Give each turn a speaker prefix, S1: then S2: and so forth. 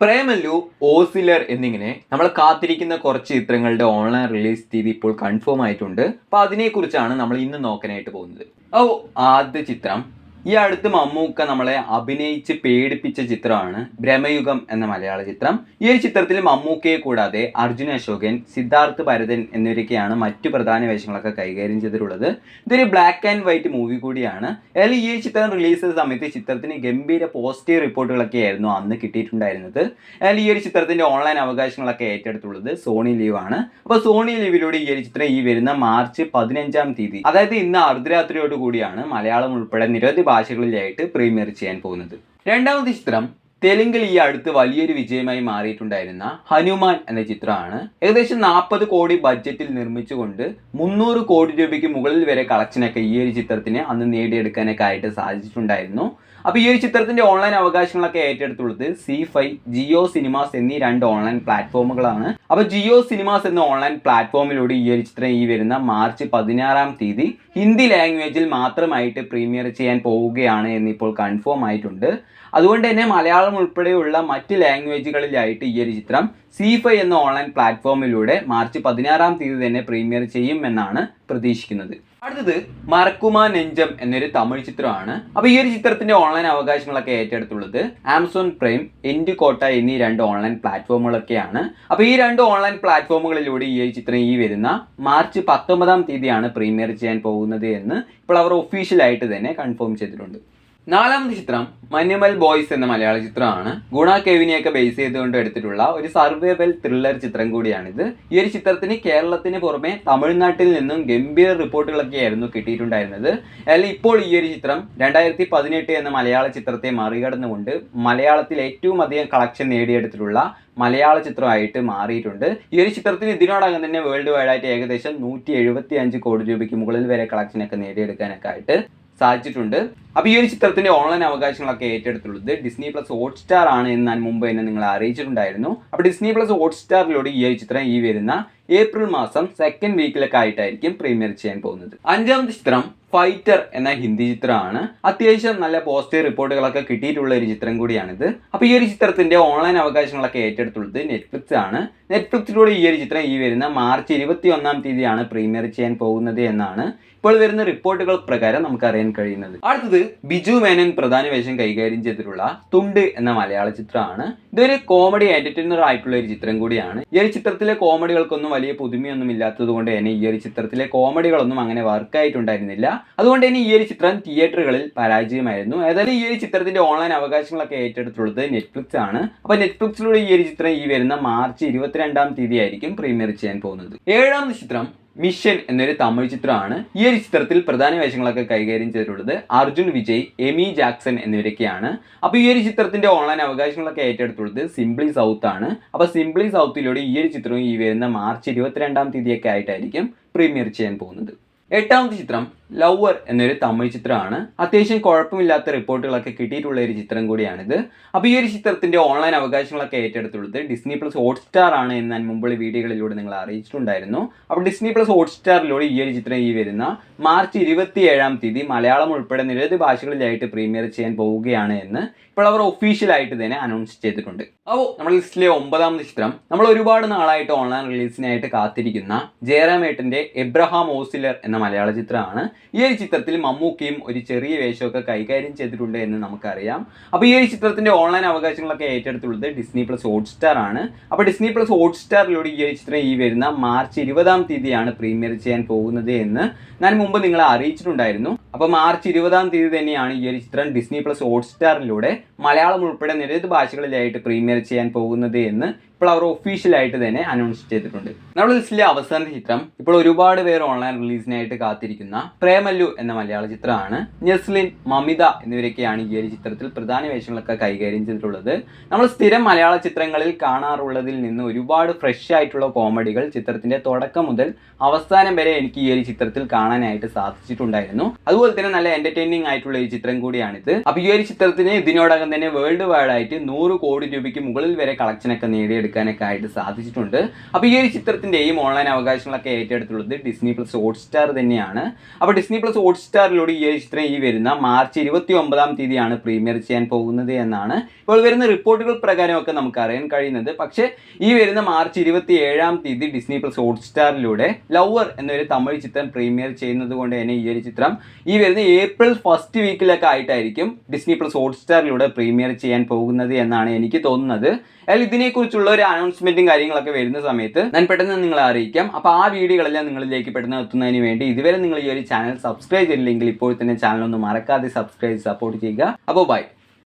S1: പ്രേമല്ലു, ഓസിലർ എന്നിങ്ങനെ നമ്മൾ കാത്തിരിക്കുന്ന കുറച്ച് ചിത്രങ്ങളുടെ ഓൺലൈൻ റിലീസ് തീയതി ഇപ്പോൾ കൺഫേം ആയിട്ടുണ്ട്. അപ്പോൾ അതിനെക്കുറിച്ചാണ് നമ്മൾ ഇന്ന് നോക്കാനായിട്ട് പോകുന്നത്. ആദ്യ ചിത്രം ഈ അടുത്ത് മമ്മൂക്ക നമ്മളെ അഭിനയിച്ച് പേടിപ്പിച്ച ചിത്രമാണ് ബ്രഹ്മയുഗം എന്ന മലയാള ചിത്രം. ഈ ഒരു ചിത്രത്തിൽ മമ്മൂക്കയെ കൂടാതെ അർജുൻ അശോകൻ, സിദ്ധാർത്ഥ് ഭരതൻ എന്നിവരൊക്കെയാണ് മറ്റു പ്രധാന വേഷങ്ങളൊക്കെ കൈകാര്യം ചെയ്തിട്ടുള്ളത്. ഇതൊരു ബ്ലാക്ക് ആൻഡ് വൈറ്റ് മൂവി കൂടിയാണ്. അതിൽ ഈ ചിത്രം റിലീസ് ചെയ്ത സമയത്ത് ചിത്രത്തിന് ഗംഭീര പോസിറ്റീവ് റിപ്പോർട്ടുകളൊക്കെ ആയിരുന്നു അന്ന് കിട്ടിയിട്ടുണ്ടായിരുന്നത്. അതിൽ ഈ ഒരു ചിത്രത്തിന്റെ ഓൺലൈൻ അവകാശങ്ങളൊക്കെ ഏറ്റെടുത്തുള്ളത് സോണി ലീവ് ആണ്. അപ്പോൾ സോണി ലീവിലൂടെ ഈ ഒരു ചിത്രം ഈ വരുന്ന മാർച്ച് 15-ാം തീയതി, അതായത് ഇന്ന് അർദ്ധരാത്രിയോട് കൂടിയാണ് മലയാളം ഉൾപ്പെടെ നിരവധി ഭാഷകളിലായിട്ട് പ്രീമിയർ ചെയ്യാൻ പോകുന്നത്. രണ്ടാമത്തെ ചിത്രം തെലുങ്കിൽ ഈ അടുത്ത് വലിയൊരു വിജയമായി മാറിയിട്ടുണ്ടായിരുന്ന ഹനുമാൻ എന്ന ചിത്രമാണ്. ഏകദേശം 40 കോടി ബഡ്ജറ്റിൽ നിർമ്മിച്ചുകൊണ്ട് 300 കോടി രൂപയ്ക്ക് മുകളിൽ വരെ കളക്ഷനൊക്കെ ഈ ഒരു ചിത്രത്തിന് അന്ന് നേടിയെടുക്കാനൊക്കെ ആയിട്ട് സാധിച്ചിട്ടുണ്ടായിരുന്നു. അപ്പോൾ ഈ ഒരു ചിത്രത്തിന്റെ ഓൺലൈൻ അവകാശങ്ങളൊക്കെ ഏറ്റെടുത്തുള്ളത് സി5, ജിയോ സിനിമാസ് എന്നീ 2 ഓൺലൈൻ പ്ലാറ്റ്ഫോമുകളാണ്. അപ്പോൾ ജിയോ സിനിമാസ് എന്ന ഓൺലൈൻ പ്ലാറ്റ്ഫോമിലൂടെ ഈ ഒരു ചിത്രം ഈ വരുന്ന മാർച്ച് 16-ാം തീയതി ഹിന്ദി ലാംഗ്വേജിൽ മാത്രമായിട്ട് പ്രീമിയർ ചെയ്യാൻ പോവുകയാണ് എന്നിപ്പോൾ കൺഫേം ആയിട്ടുണ്ട്. അതുകൊണ്ട് തന്നെ മലയാളം ഉൾപ്പെടെയുള്ള മറ്റ് ലാംഗ്വേജുകളിലായിട്ട് ഈ ഒരു ചിത്രം സി5 എന്ന ഓൺലൈൻ പ്ലാറ്റ്ഫോമിലൂടെ മാർച്ച് 16-ാം തീയതി തന്നെ പ്രീമിയർ ചെയ്യും എന്നാണ് പ്രതീക്ഷിക്കുന്നത്. അടുത്തത് മറക്കുമാ നെഞ്ചം എന്നൊരു തമിഴ് ചിത്രമാണ്. അപ്പോൾ ഈ ഒരു ചിത്രത്തിന്റെ ഓൺലൈൻ അവകാശങ്ങളൊക്കെ ഏറ്റെടുത്തുള്ളത് ആമസോൺ പ്രൈം, എൻഡ് കോട്ട എന്നീ 2 ഓൺലൈൻ പ്ലാറ്റ്ഫോമുകളൊക്കെയാണ്. അപ്പോൾ ഈ 2 ഓൺലൈൻ പ്ലാറ്റ്ഫോമുകളിലൂടെ ഈ ഒരു ചിത്രം ഈ വരുന്ന മാർച്ച് 19-ാം തീയതിയാണ് പ്രീമിയർ ചെയ്യാൻ പോകുന്നത് എന്ന് ഇപ്പോൾ അവർ ഒഫീഷ്യലായിട്ട് തന്നെ കൺഫേം ചെയ്തിട്ടുണ്ട്. നാലാമത്തെ ചിത്രം മഞ്ഞുമൽ ബോയ്സ് എന്ന മലയാള ചിത്രമാണ്. ഗുണ കെവിനെയൊക്കെ ബേസ് ചെയ്തുകൊണ്ട് എടുത്തിട്ടുള്ള ഒരു സർവൈവൽ ത്രില്ലർ ചിത്രം കൂടിയാണിത്. ഈ ഒരു ചിത്രത്തിന് കേരളത്തിന് പുറമെ തമിഴ്നാട്ടിൽ നിന്നും ഗംഭീര റിപ്പോർട്ടുകളൊക്കെ ആയിരുന്നു കിട്ടിയിട്ടുണ്ടായിരുന്നത്. അതിൽ ഇപ്പോൾ ഈ ഒരു ചിത്രം 2018 എന്ന മലയാള ചിത്രത്തെ മറികടന്നുകൊണ്ട് മലയാളത്തിൽ ഏറ്റവും അധികം കളക്ഷൻ നേടിയെടുത്തിട്ടുള്ള മലയാള ചിത്രമായിട്ട് മാറിയിട്ടുണ്ട്. ഈ ഒരു ചിത്രത്തിന് ഇതിനോടകം തന്നെ വേൾഡ് വൈഡ് ആയിട്ട് ഏകദേശം 175 കോടി രൂപയ്ക്ക് മുകളിൽ വരെ കളക്ഷനൊക്കെ നേടിയെടുക്കാനൊക്കെ ആയിട്ട് സാധിച്ചിട്ടുണ്ട്. അപ്പോൾ ഈ ഒരു ചിത്രത്തിന്റെ ഓൺലൈൻ അവകാശങ്ങളൊക്കെ ഏറ്റെടുത്തുള്ളത് ഡിസ്നി പ്ലസ് ഹോട്ട്സ്റ്റാർ ആണ് എന്ന് ഞാൻ മുമ്പ് തന്നെ നിങ്ങളെ അറിയിച്ചിട്ടുണ്ടായിരുന്നു. അപ്പോൾ ഡിസ്നി പ്ലസ് ഹോട്ട്സ്റ്റാറിലൂടെ ഈ ഒരു ചിത്രം ഈ വരുന്ന ഏപ്രിൽ മാസം 2nd വീക്കിലൊക്കെ ആയിട്ടായിരിക്കും പ്രീമിയർ ചെയ്യാൻ പോകുന്നത്. അഞ്ചാമത്തെ ചിത്രം ഫൈറ്റർ എന്ന ഹിന്ദി ചിത്രമാണ്. അത്യാവശ്യം നല്ല പോസിറ്റീവ് റിപ്പോർട്ടുകളൊക്കെ കിട്ടിയിട്ടുള്ള ഒരു ചിത്രം കൂടിയാണിത്. അപ്പോൾ ഈ ഒരു ചിത്രത്തിന്റെ ഓൺലൈൻ അവകാശങ്ങളൊക്കെ ഏറ്റെടുത്തുള്ളത് നെറ്റ്ഫ്ലിക്സ് ആണ്. നെറ്റ്ഫ്ലിക്സിലൂടെ ഈ ഒരു ചിത്രം ഈ വരുന്ന മാർച്ച് 21-ാം തീയതിയാണ് പ്രീമിയർ ചെയ്യാൻ പോകുന്നത് എന്നാണ് ഇപ്പോൾ വരുന്ന റിപ്പോർട്ടുകൾ പ്രകാരം നമുക്ക് അറിയാൻ കഴിയുന്നത്. അടുത്തത് ബിജു മേനൻ പ്രധാന വേഷം കൈകാര്യം ചെയ്തിട്ടുള്ള തുണ്ട് എന്ന മലയാള ചിത്രമാണ്. ഇതൊരു കോമഡി എന്റർടൈനർ ആയിട്ടുള്ള ഒരു ചിത്രം കൂടിയാണ്. ഈ ഒരു ചിത്രത്തിലെ കോമഡികൾക്കൊന്നും വലിയ പുതുമയൊന്നും ഇല്ലാത്തത് കൊണ്ട് തന്നെ ഈ ഒരു ചിത്രത്തിലെ കോമഡികളൊന്നും അങ്ങനെ വർക്കായിട്ടുണ്ടായിരുന്നില്ല. അതുകൊണ്ട് തന്നെ ഈ ഒരു ചിത്രം തിയേറ്ററുകളിൽ പരാജയമായിരുന്നു. ഏതായാലും ഈ ഒരു ചിത്രത്തിന്റെ ഓൺലൈൻ അവകാശങ്ങളൊക്കെ ഏറ്റെടുത്തുള്ളത് നെറ്റ്ഫ്ലിക്സ് ആണ്. അപ്പോൾ നെറ്റ്ഫ്ലിക്സിലൂടെ ഈ ഒരു ചിത്രം ഈ വരുന്ന മാർച്ച് 22-ാം തീയതി ആയിരിക്കും പ്രീമിയർ ചെയ്യാൻ പോകുന്നത്. ഏഴാമത്തെ ചിത്രം മിഷൻ എന്നൊരു തമിഴ് ചിത്രമാണ്. ഈ ഒരു ചിത്രത്തിൽ പ്രധാന വേഷങ്ങളൊക്കെ കൈകാര്യം ചെയ്തിട്ടുള്ളത് അർജുൻ വിജയ്, എമി ജാക്സൺ എന്നിവരൊക്കെയാണ്. അപ്പോൾ ഈ ഒരു ചിത്രത്തിന്റെ ഓൺലൈൻ അവകാശങ്ങളൊക്കെ ഏറ്റെടുത്തുള്ളത് സിംപ്ലി സൗത്ത് ആണ്. അപ്പോൾ സിംപ്ലി സൗത്തിലൂടെ ഈ ഒരു ചിത്രം ഈ വരുന്ന മാർച്ച് 22-ാം തീയതിയൊക്കെ ആയിട്ടായിരിക്കും പ്രീമിയർ ചെയ്യാൻ പോകുന്നത്. എട്ടാമത്തെ ചിത്രം ലവർ എന്നൊരു തമിഴ് ചിത്രമാണ്. അത്യാവശ്യം കുഴപ്പമില്ലാത്ത റിപ്പോർട്ടുകളൊക്കെ കിട്ടിയിട്ടുള്ള ഒരു ചിത്രം കൂടിയാണിത്. അപ്പോൾ ഈ ഒരു ചിത്രത്തിന്റെ ഓൺലൈൻ അവകാശങ്ങളൊക്കെ ഏറ്റെടുത്തുള്ളത് ഡിസ്നി പ്ലസ് ഹോട്ട്സ്റ്റാർ ആണ് എന്ന് ഞാൻ മുമ്പുള്ള വീഡിയോകളിലൂടെ നിങ്ങൾ അറിയിച്ചിട്ടുണ്ടായിരുന്നു. അപ്പോൾ ഡിസ്നി പ്ലസ് ഹോട്ട്സ്റ്റാറിലൂടെ ഈ ഒരു ചിത്രം ഈ വരുന്ന മാർച്ച് 27-ാം തീയതി മലയാളം ഉൾപ്പെടെ നിരവധി ഭാഷകളിലായിട്ട് പ്രീമിയർ ചെയ്യാൻ പോവുകയാണ് എന്ന് ഇപ്പോൾ അവർ ഒഫീഷ്യലായിട്ട് തന്നെ അനൗൺസ് ചെയ്തിട്ടുണ്ട്. അപ്പോൾ നമ്മുടെ ലിസ്റ്റിലെ 9ാമത്തെ ചിത്രം നമ്മൾ ഒരുപാട് നാളായിട്ട് ഓൺലൈൻ റിലീസിനായിട്ട് കാത്തിരിക്കുന്ന ജയറാമേട്ടന്റെ എബ്രഹാം ഓസിലർ എന്ന മലയാള ചിത്രമാണ്. ഈ ഒരു ചിത്രത്തിൽ മമ്മൂക്കയും ഒരു ചെറിയ വേഷമൊക്കെ കൈകാര്യം ചെയ്തിട്ടുണ്ട് എന്ന് നമുക്കറിയാം. അപ്പോൾ ഈ ഒരു ചിത്രത്തിന്റെ ഓൺലൈൻ അവകാശങ്ങളൊക്കെ ഏറ്റെടുത്തുള്ളത് ഡിസ്നി പ്ലസ് ഹോട്ട്സ്റ്റാർ ആണ്. അപ്പോൾ ഡിസ്നി പ്ലസ് ഹോട്ട്സ്റ്റാറിലൂടെ ഈ ഒരു ചിത്രം ഈ വരുന്ന മാർച്ച് 20-ാം തീയതിയാണ് പ്രീമിയർ ചെയ്യാൻ പോകുന്നത് എന്ന് ഞാൻ മുമ്പ് നിങ്ങളെ അറിയിച്ചിട്ടുണ്ടായിരുന്നു. അപ്പോൾ മാർച്ച് 20-ാം തീയതി തന്നെയാണ് ഈ ഒരു ചിത്രം ഡിസ്നി പ്ലസ് ഹോട്ട്സ്റ്റാറിലൂടെ മലയാളം ഉൾപ്പെടെ നിരവധി ഭാഷകളിലായിട്ട് പ്രീമിയർ ചെയ്യാൻ പോകുന്നത് എന്ന് ഇപ്പോൾ അവർ ഒഫീഷ്യലായിട്ട് തന്നെ അനൗൺസ് ചെയ്തിട്ടുണ്ട്. നമ്മുടെ ലിസ്റ്റിലെ അവസാന ചിത്രം ഇപ്പോൾ ഒരുപാട് പേർ ഓൺലൈൻ റിലീസിനായിട്ട് കാത്തിരിക്കുന്ന പ്രേമല്ലു എന്ന മലയാള ചിത്രമാണ്. നെസ്ലിൻ, മമിത എന്നിവരൊക്കെയാണ് ഈ ഒരു ചിത്രത്തിൽ പ്രധാന വേഷങ്ങളൊക്കെ കൈകാര്യം ചെയ്തിട്ടുള്ളത്. നമ്മൾ സ്ഥിരം മലയാള ചിത്രങ്ങളിൽ കാണാറുള്ളതിൽ നിന്ന് ഒരുപാട് ഫ്രഷ് ആയിട്ടുള്ള കോമഡികൾ ചിത്രത്തിന്റെ തുടക്കം മുതൽ അവസാനം വരെ എനിക്ക് ഈ ഒരു ചിത്രത്തിൽ കാണാനായിട്ട് സാധിച്ചിട്ടുണ്ടായിരുന്നു. അതുപോലെ തന്നെ നല്ല എന്റർടൈനിങ് ആയിട്ടുള്ള ഒരു ചിത്രം കൂടിയാണിത്. അപ്പോൾ ഈ ഒരു ചിത്രത്തിന് ഇതിനോടകം തന്നെ വേൾഡ് വൈഡ് ആയിട്ട് 100 കോടി രൂപയ്ക്ക് മുകളിൽ വരെ കളക്ഷനൊക്കെ നേടിയെടുക്കും എടുക്കാനൊക്കെ ആയിട്ട് സാധിച്ചിട്ടുണ്ട്. അപ്പോൾ ഈ ഒരു ചിത്രത്തിൻ്റെയും ഓൺലൈൻ അവകാശങ്ങളൊക്കെ ഏറ്റെടുത്തുള്ളത് ഡിസ്നി പ്ലസ് ഹോട്ട്സ്റ്റാർ തന്നെയാണ്. അപ്പോൾ ഡിസ്നി പ്ലസ് ഹോട്ട്സ്റ്റാറിലൂടെ ഈ ഒരു ചിത്രം വരുന്ന മാർച്ച് 29 പ്രീമിയർ ചെയ്യാൻ പോകുന്നത് എന്നാണ് ഇപ്പോൾ വരുന്ന റിപ്പോർട്ടുകൾ പ്രകാരമൊക്കെ നമുക്ക് അറിയാൻ കഴിയുന്നത്. പക്ഷേ ഈ വരുന്ന മാർച്ച് 27 ഡിസ്നി പ്ലസ് ഹോട്ട്സ്റ്റാറിലൂടെ ലവർ എന്നൊരു തമിഴ് ചിത്രം പ്രീമിയർ ചെയ്യുന്നത് കൊണ്ട് തന്നെ ഈ ഒരു ചിത്രം ഈ വരുന്ന ഏപ്രിൽ ഫസ്റ്റ് വീക്കിലൊക്കെ ആയിട്ടായിരിക്കും ഡിസ്നി പ്ലസ് ഹോട്ട്സ്റ്റാറിലൂടെ പ്രീമിയർ ചെയ്യാൻ പോകുന്നത് എന്നാണ് എനിക്ക് തോന്നുന്നത്. അതിൽ ഇതിനെക്കുറിച്ചുള്ള ഒരു അനൗൺസ്മെന്റും കാര്യങ്ങളൊക്കെ വരുന്ന സമയത്ത് ഞാൻ പെട്ടെന്ന് നിങ്ങളെ അറിയിക്കാം. അപ്പോൾ ആ വീഡിയോകളെല്ലാം നിങ്ങളിലേക്ക് പെട്ടെന്ന് എത്തുന്നതിന് വേണ്ടി ഇതുവരെ നിങ്ങൾ ഈ ഒരു ചാനൽ സബ്സ്ക്രൈബ് ചെയ്തില്ലെങ്കിൽ ഇപ്പോൾ തന്നെ ചാനൽ ഒന്ന് മറക്കാതെ സബ്സ്ക്രൈബ് സപ്പോർട്ട് ചെയ്യുക. അപ്പോൾ ബൈ.